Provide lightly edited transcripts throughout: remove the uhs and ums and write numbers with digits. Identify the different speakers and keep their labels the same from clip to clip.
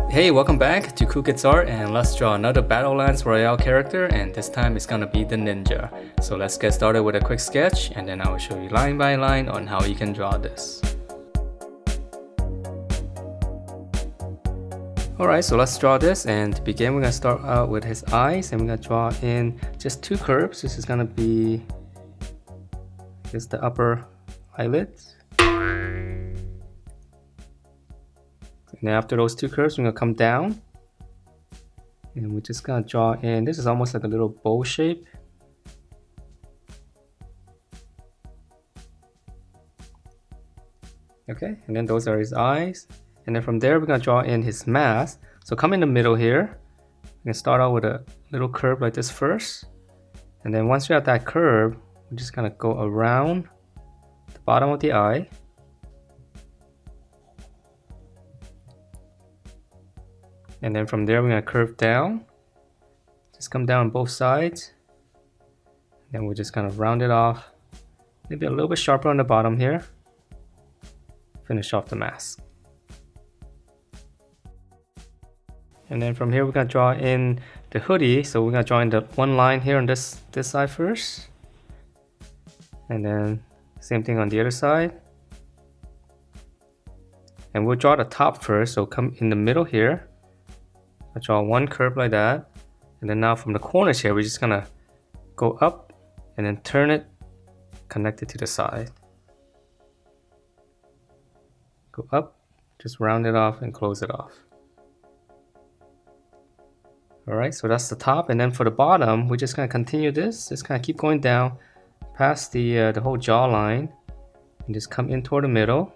Speaker 1: Hey, welcome back to Cool Kids Art, and let's draw another Battlelands Royale character, and this time it's gonna be the ninja. So let's get started with a quick sketch, and then I will show you line by line on how you can draw this. Alright, so let's draw this, and to begin we're gonna start out with his eyes, and we're gonna draw in just two curves. This is gonna be just the upper eyelids. And after those two curves, we're gonna come down, and we're just gonna draw in. This is almost like a little bow shape. Okay, and then those are his eyes. And then from there, we're gonna draw in his mask. So come in the middle here. We're gonna start out with a little curve like this first. And then once we have that curve, we're just gonna go around the bottom of the eye. And then from there, we're gonna curve down. Just come down on both sides. Then we're just gonna round it off. Maybe a little bit sharper on the bottom here. Finish off the mask. And then from here, we're gonna draw in the hoodie. So we're gonna draw in the one line here on this side first. And then same thing on the other side. And we'll draw the top first. So come in the middle here. I draw one curve like that, and then now from the corners here, we're just gonna go up and then turn it, connect it to the side. Go up, just round it off and close it off. Alright, so that's the top, and then for the bottom, we're just gonna continue this, just kind of keep going down past the whole jawline, and just come in toward the middle.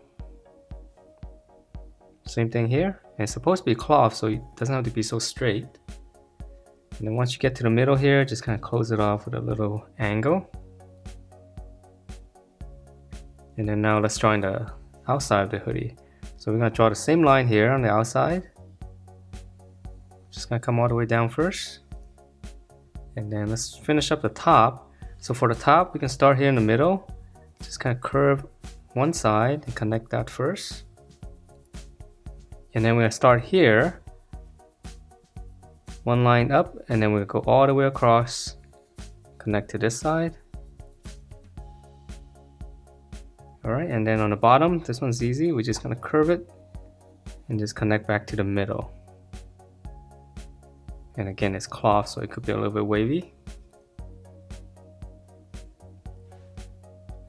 Speaker 1: Same thing here. And it's supposed to be cloth, so it doesn't have to be so straight. And then once you get to the middle here, just kind of close it off with a little angle. And then now let's draw in the outside of the hoodie. So we're going to draw the same line here on the outside. Just going to come all the way down first. And then let's finish up the top. So for the top, we can start here in the middle. Just kind of curve one side and connect that first. And then we're gonna start here, one line up, and then we'll go all the way across, connect to this side. All right, and then on the bottom, this one's easy. We're just gonna curve it and just connect back to the middle. And again, it's cloth, so it could be a little bit wavy.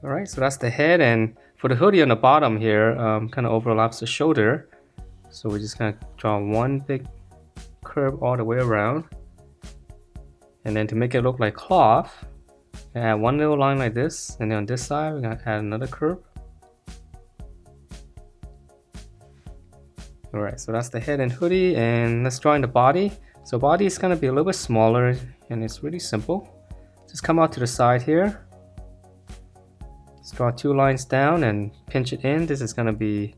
Speaker 1: All right, so that's the head, and for the hoodie on the bottom here, kind of overlaps the shoulder. So we're just gonna draw one big curve all the way around. And then to make it look like cloth, add one little line like this. And then on this side, we're gonna add another curve. All right, so that's the head and hoodie. And let's draw in the body. So body is gonna be a little bit smaller, and it's really simple. Just come out to the side here. Let's draw two lines down and pinch it in. This is gonna be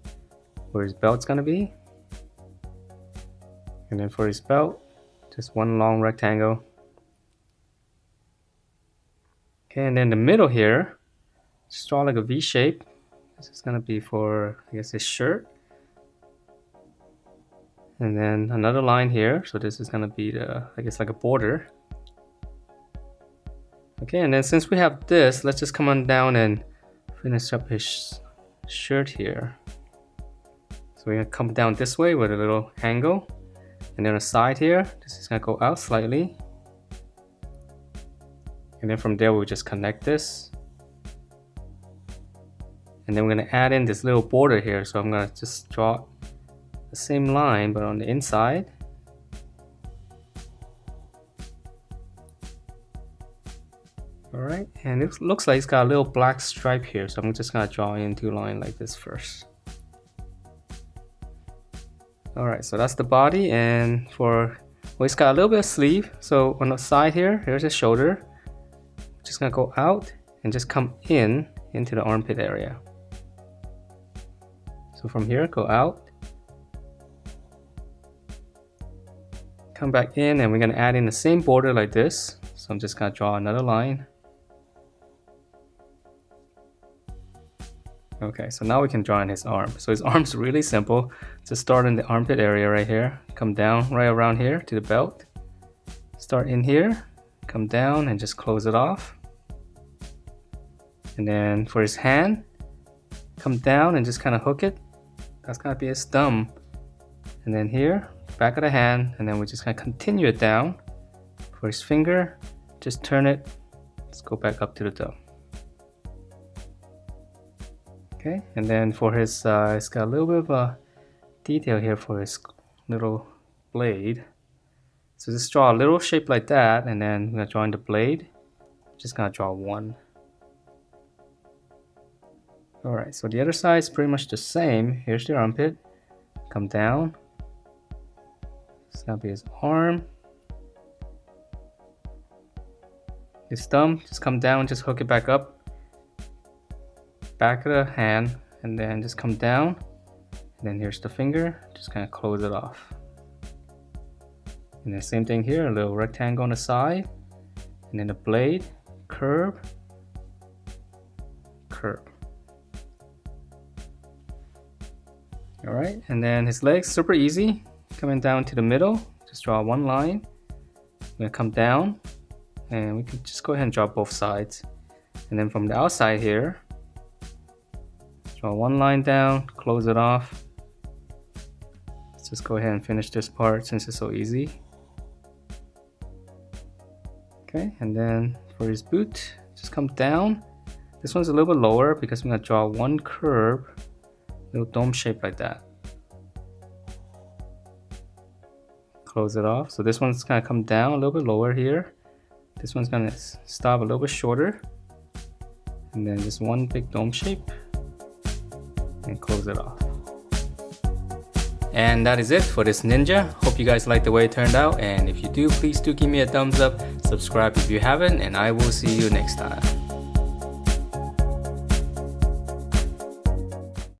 Speaker 1: where his belt's gonna be. And then for his belt, just one long rectangle. Okay, and then the middle here, just draw like a V shape. This is gonna be for, I guess, his shirt. And then another line here, so this is gonna be the, I guess, like a border. Okay, and then since we have this, let's just come on down and finish up his shirt here. So we're gonna come down this way with a little angle. And then on the side here, this is gonna go out slightly. And then from there, we'll just connect this. And then we're gonna add in this little border here. So I'm gonna just draw the same line, but on the inside. All right, and it looks like it's got a little black stripe here. So I'm just gonna draw in two lines like this first. Alright, so that's the body, and for, well, it's got a little bit of sleeve. So on the side here, here's his shoulder. Just gonna go out and just come in into the armpit area. So from here, go out. Come back in, and we're gonna add in the same border like this. So I'm just gonna draw another line. Okay, so now we can draw in his arm. So his arm's really simple. Just start in the armpit area right here. Come down right around here to the belt. Start in here, come down and just close it off. And then for his hand, come down and just kind of hook it. That's gonna be his thumb. And then here, back of the hand, and then we're just gonna continue it down. For his finger, just turn it. Let's go back up to the thumb. Okay, and then for his, it's got a little bit of a detail here for his little blade. So just draw a little shape like that, and then I'm gonna draw in the blade. Just gonna draw one. Alright, so the other side is pretty much the same. Here's the armpit. Come down. It's gonna be his arm. His thumb, just come down, just hook it back up. Back of the hand, and then just come down. And then here's the finger, just kind of close it off. And then same thing here, a little rectangle on the side. And then the blade, curve, curve. Alright, and then his legs, super easy. Coming down to the middle, just draw one line. I'm gonna come down, and we can just go ahead and draw both sides. And then from the outside here, draw one line down, close it off. Let's just go ahead and finish this part since it's so easy. Okay, and then for his boot, just come down. This one's a little bit lower because I'm gonna draw one curve, little dome shape like that. Close it off. So this one's gonna come down a little bit lower here. This one's gonna stop a little bit shorter. And then just one big dome shape. And close it off. And that is it for this ninja. Hope you guys liked the way it turned out, and if you do, please do give me a thumbs up, subscribe if you haven't, and I will see you next time.